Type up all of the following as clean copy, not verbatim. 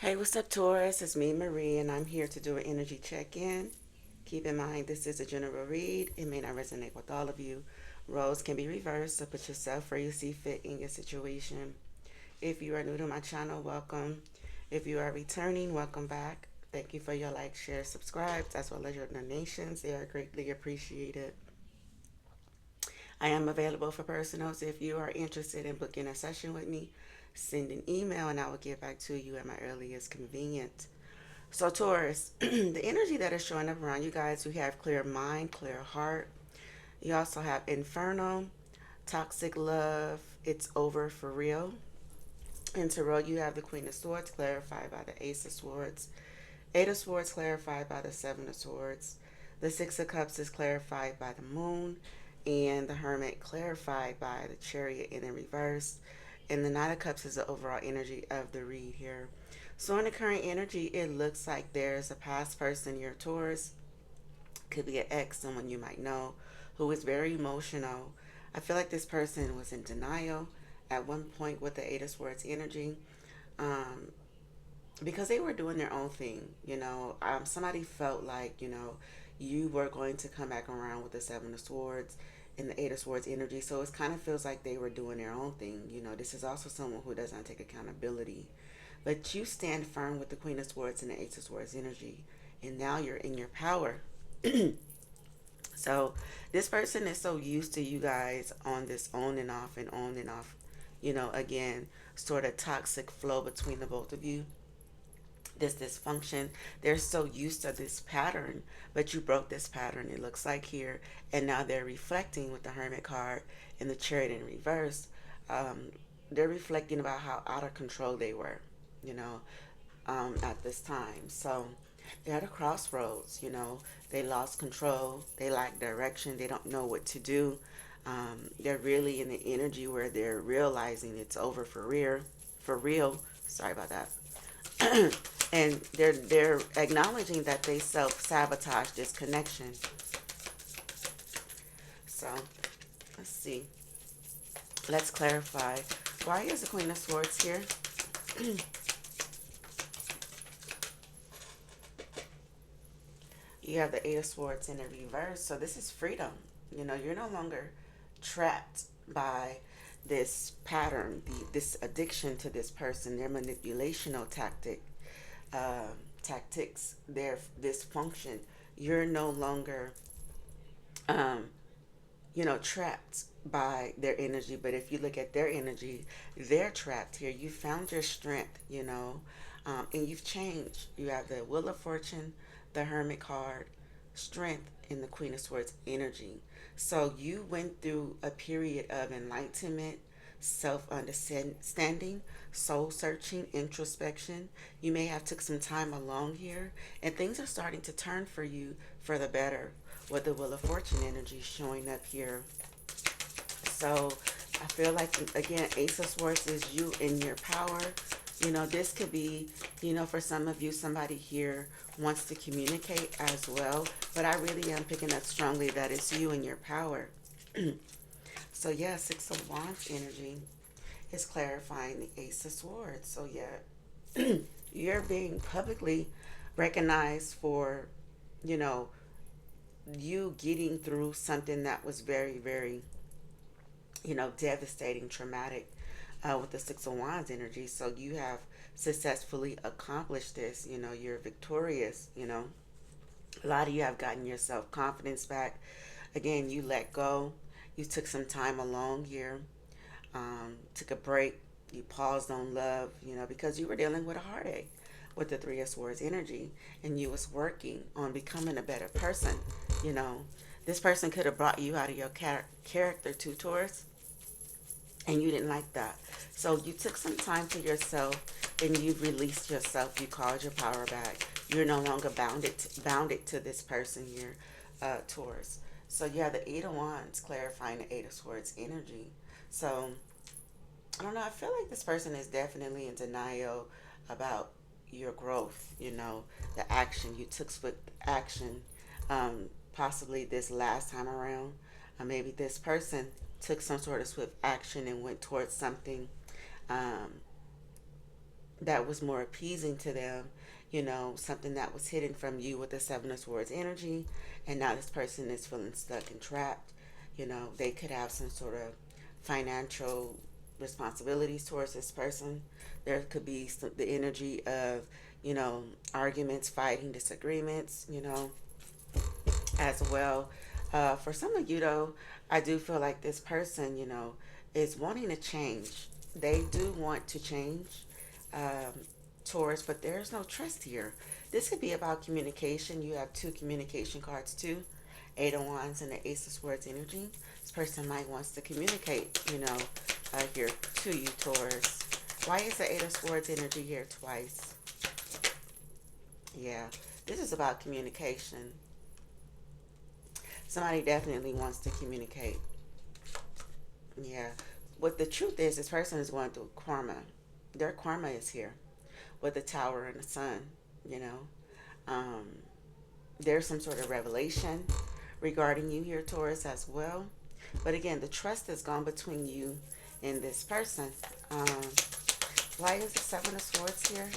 Hey, what's up, Taurus? It's me, Marie, and I'm here to do an energy check-in. Keep in mind, this is a general read. It may not resonate with all of you. Roles can be reversed, so put yourself where you see fit in your situation. If you are new to my channel, welcome. If you are returning, welcome back. Thank you for your like, share, subscribe, as well as your donations. They are greatly appreciated. I am available for personals. If you are interested in booking a session with me, send an email and I will get back to you at my earliest convenience. So, Taurus, the energy that is showing up around you guys, you have clear mind, clear heart. You also have inferno, toxic love, it's over for real. In tarot, you have the Queen of Swords clarified by the Ace of Swords, Eight of Swords clarified by the Seven of Swords, the Six of Cups is clarified by the Moon, and the Hermit clarified by the Chariot in reverse. And the Knight of Cups is the overall energy of the read here. So in the current energy, it looks like there's a past person, your Taurus, could be an ex, someone you might know, who is very emotional. I feel like this person was in denial at one point with the Eight of Swords energy. Um, because they were doing their own thing, somebody felt like, you were going to come back around with the Seven of Swords and the Eight of Swords energy. So it kind of feels like they were doing their own thing. This is also someone who does not take accountability. But you stand firm with the Queen of Swords and the Ace of Swords energy. And now you're in your power. So this person is so used to you guys on this on and off and on and off, again, sort of toxic flow between the both of you, this dysfunction. They're so used to this pattern, but you broke this pattern, it looks like here. And now they're reflecting with the Hermit card and the Chariot in reverse. Um, they're reflecting about how out of control they were, you know, at this time. So they're at a crossroads, they lost control, they lack direction, they don't know what to do. They're really in the energy where they're realizing it's over for real. Sorry about that. And they're acknowledging that they self sabotage this connection. So let's see. Let's clarify. Why is the Queen of Swords here? You have the Eight of Swords in the reverse. So this is freedom. You're no longer trapped by this pattern, this addiction to this person, their manipulational uh, tactics, their dysfunction. You're no longer, um, trapped by their energy. But if you look at their energy, they're trapped here. You found your strength, and you've changed. You have the Wheel of Fortune, the Hermit card, strength, and the Queen of Swords energy. So you went through a period of enlightenment, self understanding, soul searching, introspection. You may have took some time alone here, and things are starting to turn for you for the better with the Wheel of Fortune energy showing up here. So I feel like, again, Ace of Swords is you in your power. This could be, for some of you, somebody here wants to communicate as well. But I really am picking up strongly that it's you in your power. So yeah, Six of Wands energy is clarifying the Ace of Swords. So yeah, you're being publicly recognized for, you know, you getting through something that was very, very, devastating, traumatic, with the Six of Wands energy. So you have successfully accomplished this. You're victorious. A lot of you have gotten your self confidence back. Again, you let go. You took some time alone here, took a break. You paused on love, because you were dealing with a heartache with the Three of Swords energy, and you was working on becoming a better person. You know, this person could have brought you out of your character too, Taurus, and you didn't like that. So you took some time to yourself and you released yourself. You called your power back. You're no longer bounded to this person here, Taurus. So yeah, the Eight of Wands clarifying the Eight of Swords energy. So I don't know. I feel like this person is definitely in denial about your growth. The action you took, swift action, possibly this last time around. Maybe this person took some sort of swift action and went towards something, um, that was more appeasing to them, something that was hidden from you with the Seven of Swords energy, and now this person is feeling stuck and trapped. They could have some sort of financial responsibilities towards this person. There could be the energy of, arguments, fighting, disagreements, as well. For some of you, though, I do feel like this person, is wanting to change. They do want to change, um, Taurus, but there's no trust here. This could be about communication. You have two communication cards, too. Eight of Wands and the Ace of Swords energy. This person might wants to communicate, here to you, Taurus. Why is the Eight of Swords energy here twice? Yeah, this is about communication. Somebody definitely wants to communicate. Yeah. What the truth is, this person is going through karma. Their karma is here with the Tower and the Sun, you know. Um, there's some sort of revelation regarding you here, Taurus, as well. But again, the trust is gone between you and this person. Um, why is the Seven of Swords here?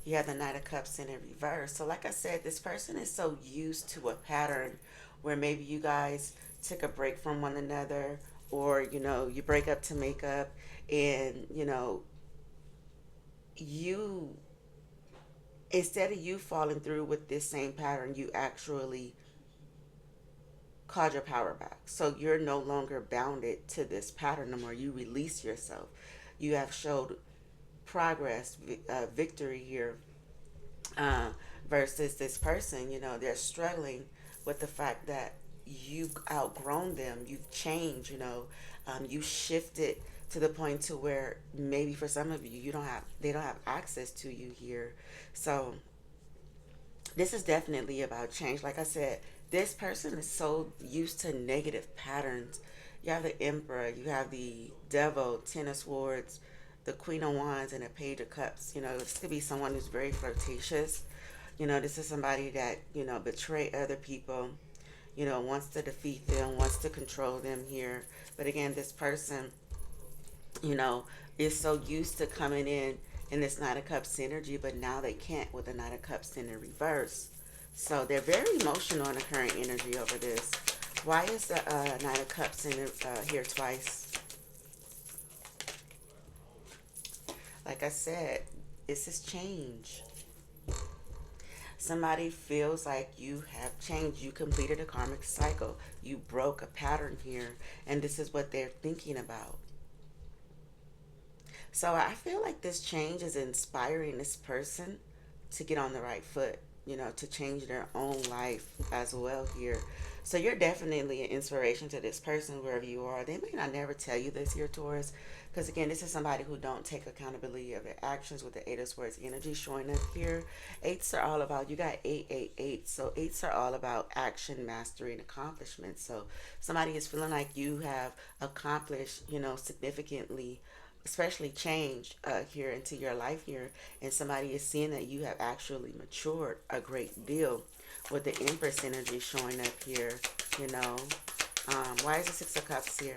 You have the Knight of Cups in reverse. So like I said, this person is so used to a pattern where maybe you guys took a break from one another, or you break up to make up, and you, instead of you falling through with this same pattern, you actually called your power back. So you're no longer bounded to this pattern no more. You release yourself. You have showed progress, victory here, uh, versus this person. They're struggling with the fact that you've outgrown them. You've changed. You shifted to the point to where maybe for some of you, they don't have access to you here. So this is definitely about change. Like I said, this person is so used to negative patterns. You have the Emperor, you have the Devil, Ten of Swords, the Queen of Wands, and the Page of Cups. This could be someone who's very flirtatious. This is somebody that, betray other people, wants to defeat them, wants to control them here. But again, this person, you know, is so used to coming in this Knight of Cups energy, but now they can't with the Knight of Cups in the reverse. So they're very emotional in the current energy over this. Why is the Knight of Cups in here twice? Like I said, this is change. Somebody feels like you have changed. You completed a karmic cycle. You broke a pattern here, and this is what they're thinking about. So I feel like this change is inspiring this person to get on the right foot, to change their own life as well here. So you're definitely an inspiration to this person wherever you are. They may not never tell you this here, Taurus, because again, this is somebody who don't take accountability of their actions with the Eight of Swords energy showing up here. Eights are all about, you got 888. So eights are all about action, mastery, and accomplishment. So somebody is feeling like you have accomplished, significantly, especially change here into your life here, and somebody is seeing that you have actually matured a great deal with the Empress energy showing up here. you know why is the Six of Cups here?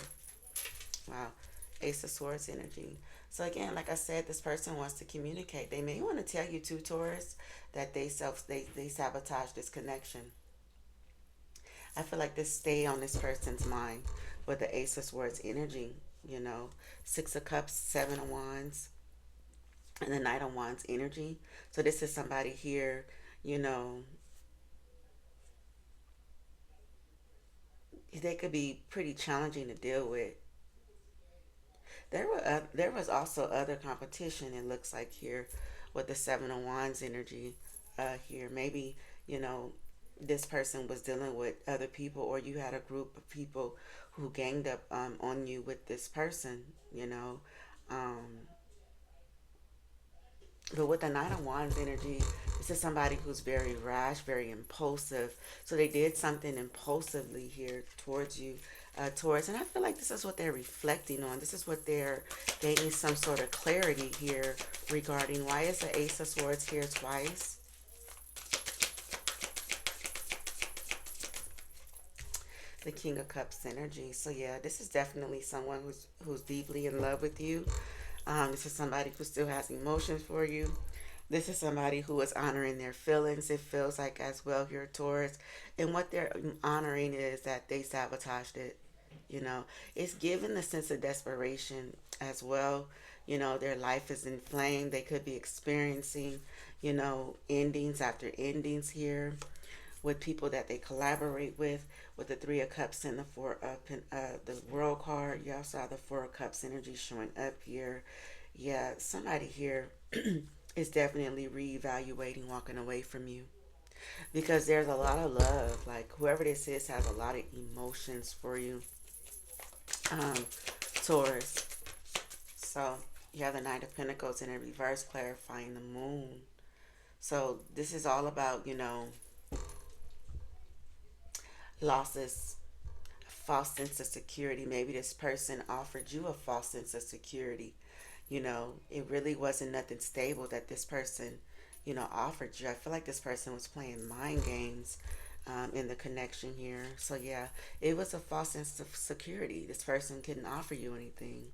Wow. Ace of Swords energy. So again, like I said, this person wants to communicate. They may want to tell you too, Taurus, that they sabotage this connection. I feel like this stay on this person's mind with the Ace of Swords energy. you know Six of Cups, Seven of Wands, and the Knight of Wands energy. So this is somebody here, you know they could be pretty challenging to deal with. There was also other competition, it looks like, here with the Seven of Wands energy. Here, maybe, you know this person was dealing with other people, or you had a group of people who ganged up on you with this person. Um, but with the Knight of Wands energy, this is somebody who's very rash, very impulsive. So they did something impulsively here towards you, Taurus. And I feel like this is what they're reflecting on. This is what they're gaining some sort of clarity here regarding. Why is the Ace of Swords here twice? The King of Cups energy. So yeah, this is definitely someone who's deeply in love with you. This is somebody who still has emotions for you. This is somebody who is honoring their feelings, it feels like, as well here, Taurus. And what they're honoring is that they sabotaged it. You know, it's given a sense of desperation as well. You know, their life is in flame. They could be experiencing, endings after endings here with people that they collaborate with the Three of Cups and the Four of the World card. You also have the Four of Cups energy showing up here. Yeah, somebody here is definitely reevaluating walking away from you because there's a lot of love. Like whoever this is has a lot of emotions for you, um, Taurus. So you have the Knight of Pentacles in a reverse, clarifying the Moon. So this is all about losses, false sense of security. Maybe this person offered you a false sense of security. It really wasn't nothing stable that this person, offered you. I feel like this person was playing mind games in the connection here. So, yeah, it was a false sense of security. This person couldn't offer you anything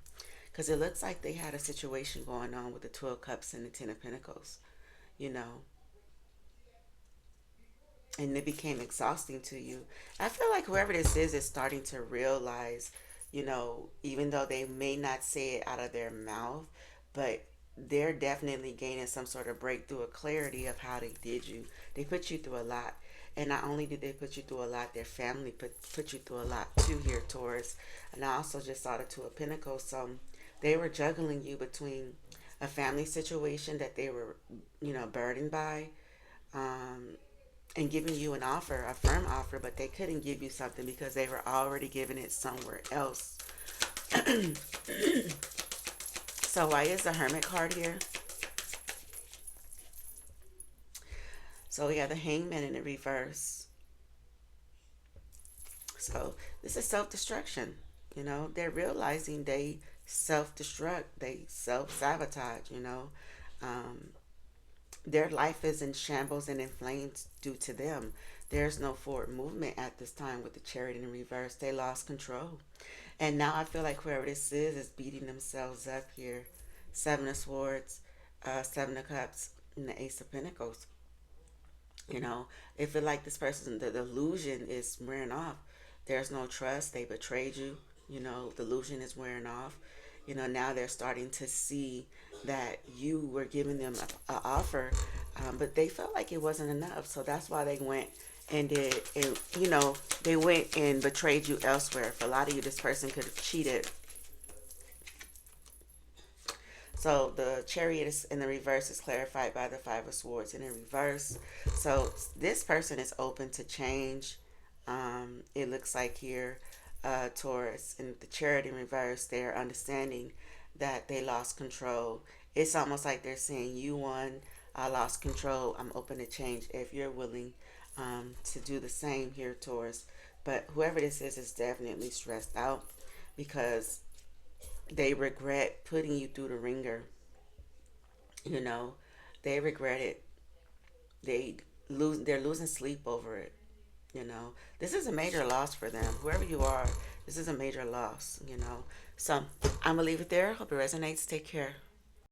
because it looks like they had a situation going on with the 12 Cups and the 10 of Pentacles, you know, and it became exhausting to you. I feel like whoever this is starting to realize, even though they may not say it out of their mouth, but they're definitely gaining some sort of breakthrough or clarity of how they did you. They put you through a lot. And not only did they put you through a lot, their family put you through a lot too here, Taurus. And I also just saw the Two of Pentacles. So they were juggling you between a family situation that they were, burdened by, um, and giving you an offer, a firm offer, but they couldn't give you something because they were already giving it somewhere else. So why is the Hermit card here? So we have the Hangman in the reverse. So this is self-destruction. They're realizing they self-destruct, they self-sabotage, Um, their life is in shambles and in flames due to them. There's no forward movement at this time with the Chariot in reverse. They lost control. And now I feel like whoever this is beating themselves up here. Seven of Swords, Seven of Cups, and the Ace of Pentacles. They feel like this person, the illusion is wearing off. There's no trust. They betrayed you. The illusion is wearing off. Now they're starting to see that you were giving them a offer, but they felt like it wasn't enough. So that's why they went and did, and they went and betrayed you elsewhere. For a lot of you, this person could have cheated. So the Chariot is in the reverse is clarified by the Five of Swords in the reverse. So this person is open to change. It looks like here, Taurus, and the Chariot in reverse, they're understanding that they lost control. It's almost like they're saying, "You won. I lost control. I'm open to change if you're willing to do the same here, Taurus." But whoever this is definitely stressed out because they regret putting you through the ringer. You know, they regret it. They're losing sleep over it. This is a major loss for them. Whoever you are, this is a major loss. So I'm gonna leave it there. Hope it resonates. Take care.